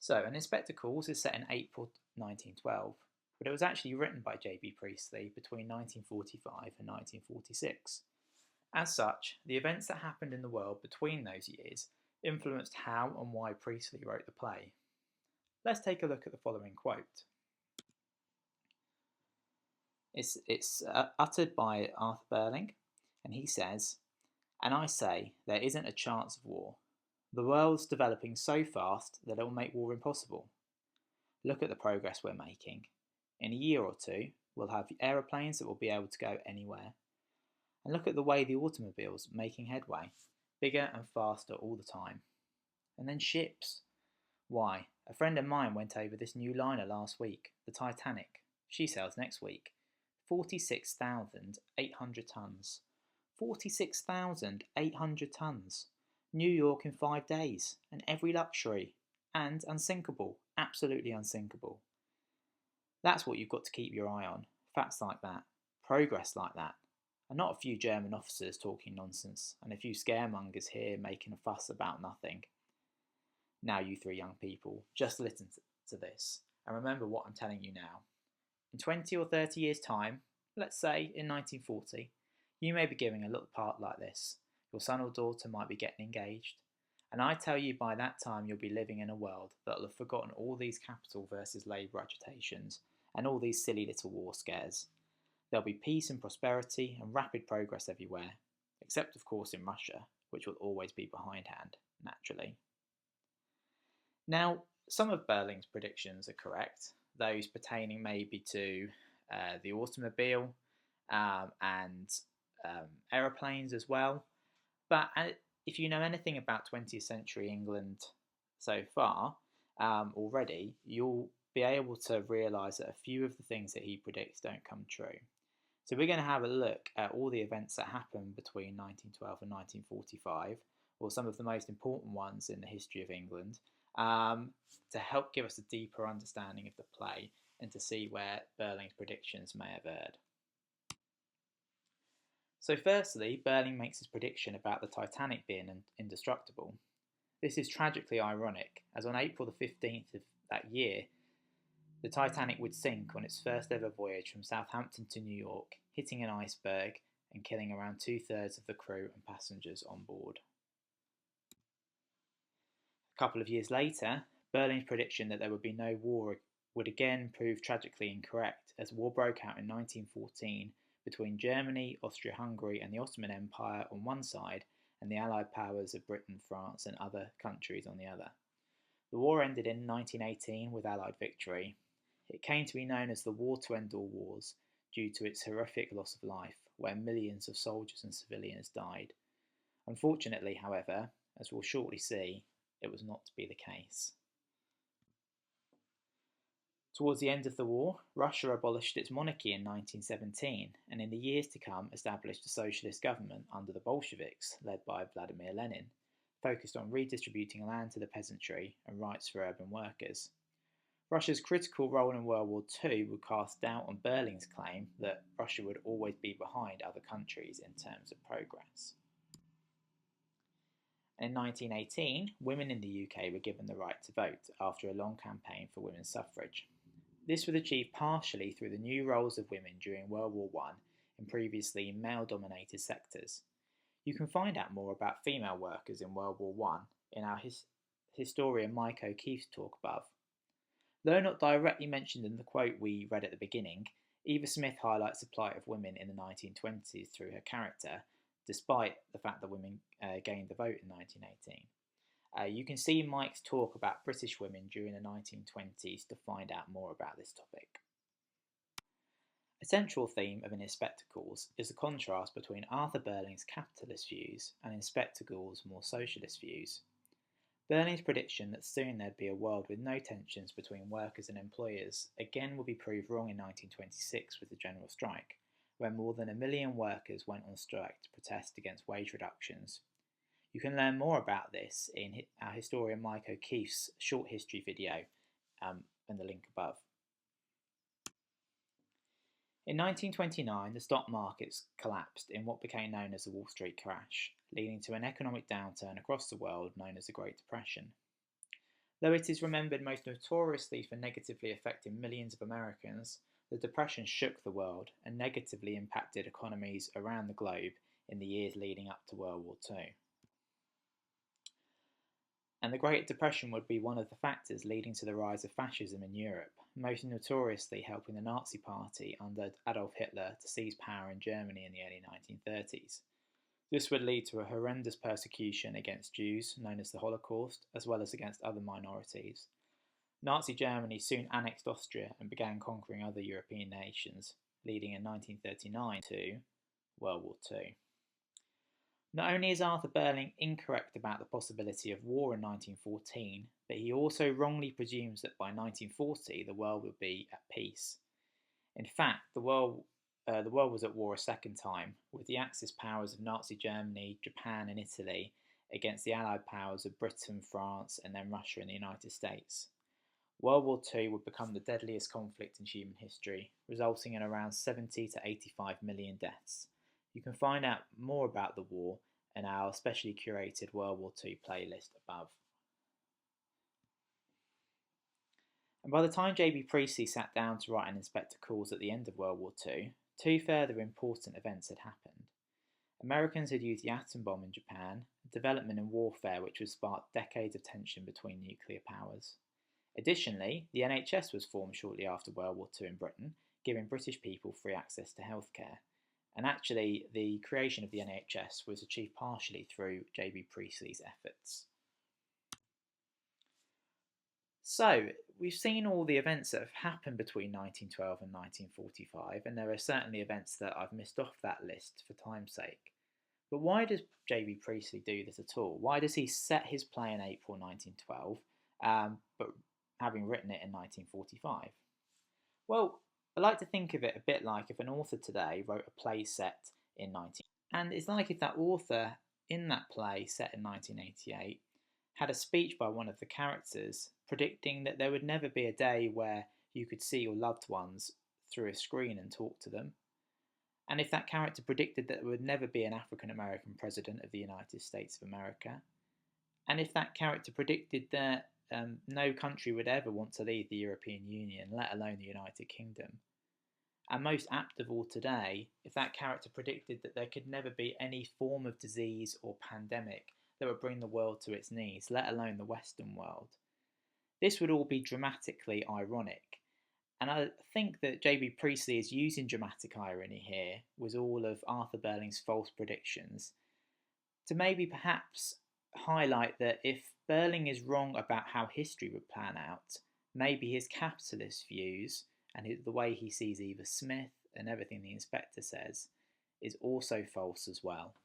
So, An Inspector Calls is set in April 1912, but it was actually written by J.B. Priestley between 1945 and 1946. As such, the events that happened in the world between those years influenced how and why Priestley wrote the play. Let's take a look at the following quote. It's uttered by Arthur Burling, and he says, "And I say, there isn't a chance of war. The world's developing so fast that it will make war impossible. Look at the progress we're making. In a year or two, we'll have aeroplanes that will be able to go anywhere. And look at the way the automobile's making headway, bigger and faster all the time. And then ships. Why, a friend of mine went over this new liner last week, the Titanic. She sails next week. 46,800 tons. 46,800 tons. New York in 5 days, and every luxury, and unsinkable, absolutely unsinkable. That's what you've got to keep your eye on, facts like that, progress like that, and not a few German officers talking nonsense, and a few scaremongers here making a fuss about nothing. Now you three young people, just listen to this, and remember what I'm telling you now. In 20 or 30 years' time, let's say in 1940, you may be giving a little part like this. Your son or daughter might be getting engaged, and I tell you by that time you'll be living in a world that will have forgotten all these capital versus labour agitations and all these silly little war scares. There'll be peace and prosperity and rapid progress everywhere, except of course in Russia, which will always be behindhand, naturally." Now, some of Berling's predictions are correct, those pertaining maybe to the automobile and aeroplanes as well. But if you know anything about 20th century England so far already, you'll be able to realise that a few of the things that he predicts don't come true. So we're going to have a look at all the events that happened between 1912 and 1945, or some of the most important ones in the history of England, to help give us a deeper understanding of the play and to see where Berling's predictions may have erred. So firstly, Berling makes his prediction about the Titanic being indestructible. This is tragically ironic, as on April the 15th of that year, the Titanic would sink on its first ever voyage from Southampton to New York, hitting an iceberg and killing around 2/3 of the crew and passengers on board. A couple of years later, Berling's prediction that there would be no war would again prove tragically incorrect, as war broke out in 1914 between Germany, Austria-Hungary and the Ottoman Empire on one side, and the Allied powers of Britain, France and other countries on the other. The war ended in 1918 with Allied victory. It came to be known as the War to End All Wars due to its horrific loss of life, where millions of soldiers and civilians died. Unfortunately, however, as we'll shortly see, it was not to be the case. Towards the end of the war, Russia abolished its monarchy in 1917 and in the years to come established a socialist government under the Bolsheviks, led by Vladimir Lenin, focused on redistributing land to the peasantry and rights for urban workers. Russia's critical role in World War II would cast doubt on Berling's claim that Russia would always be behind other countries in terms of progress. In 1918, women in the UK were given the right to vote after a long campaign for women's suffrage. This was achieved partially through the new roles of women during World War I in previously male-dominated sectors. You can find out more about female workers in World War I in our historian Mike O'Keefe's talk above. Though not directly mentioned in the quote we read at the beginning, Eva Smith highlights the plight of women in the 1920s through her character, despite the fact that women gained the vote in 1918. You can see Mike's talk about British women during the 1920s to find out more about this topic. A central theme of Inspector Calls is the contrast between Arthur Berling's capitalist views and Inspector Gall's more socialist views. Berling's prediction that soon there'd be a world with no tensions between workers and employers again would be proved wrong in 1926 with the general strike, when more than 1 million workers went on strike to protest against wage reductions. You can learn more about this in our historian Mike O'Keefe's short history video in the link above. In 1929, the stock markets collapsed in what became known as the Wall Street crash, leading to an economic downturn across the world known as the Great Depression. Though it is remembered most notoriously for negatively affecting millions of Americans, the Depression shook the world and negatively impacted economies around the globe in the years leading up to World War II. And the Great Depression would be one of the factors leading to the rise of fascism in Europe, most notoriously helping the Nazi Party under Adolf Hitler to seize power in Germany in the early 1930s. This would lead to a horrendous persecution against Jews, known as the Holocaust, as well as against other minorities. Nazi Germany soon annexed Austria and began conquering other European nations, leading in 1939 to World War II. Not only is Arthur Burling incorrect about the possibility of war in 1914, but he also wrongly presumes that by 1940 the world would be at peace. In fact, the world was at war a second time, with the Axis powers of Nazi Germany, Japan and Italy against the Allied powers of Britain, France and then Russia and the United States. World War II would become the deadliest conflict in human history, resulting in around 70 to 85 million deaths. You can find out more about the war in our specially curated World War II playlist above. And by the time J.B. Priestley sat down to write an Inspector Calls at the end of World War II, two further important events had happened. Americans had used the atom bomb in Japan, a development in warfare which would spark decades of tension between nuclear powers. Additionally, the NHS was formed shortly after World War II in Britain, giving British people free access to healthcare. And actually, the creation of the NHS was achieved partially through J.B. Priestley's efforts. So, we've seen all the events that have happened between 1912 and 1945, and there are certainly events that I've missed off that list for time's sake. But why does J.B. Priestley do this at all? Why does he set his play in April 1912, but having written it in 1945? Well, I like to think of it a bit like if an author today wrote a play set in 19... And it's like if that author in that play set in 1988 had a speech by one of the characters predicting that there would never be a day where you could see your loved ones through a screen and talk to them. And if that character predicted that there would never be an African American president of the United States of America. And if that character predicted that no country would ever want to leave the European Union, let alone the United Kingdom. And most apt of all today, if that character predicted that there could never be any form of disease or pandemic that would bring the world to its knees, let alone the Western world. This would all be dramatically ironic. And I think that J.B. Priestley is using dramatic irony here with all of Arthur Burling's false predictions to maybe perhaps highlight that if Burling is wrong about how history would plan out, maybe his capitalist views and the way he sees Eva Smith and everything the inspector says is also false as well.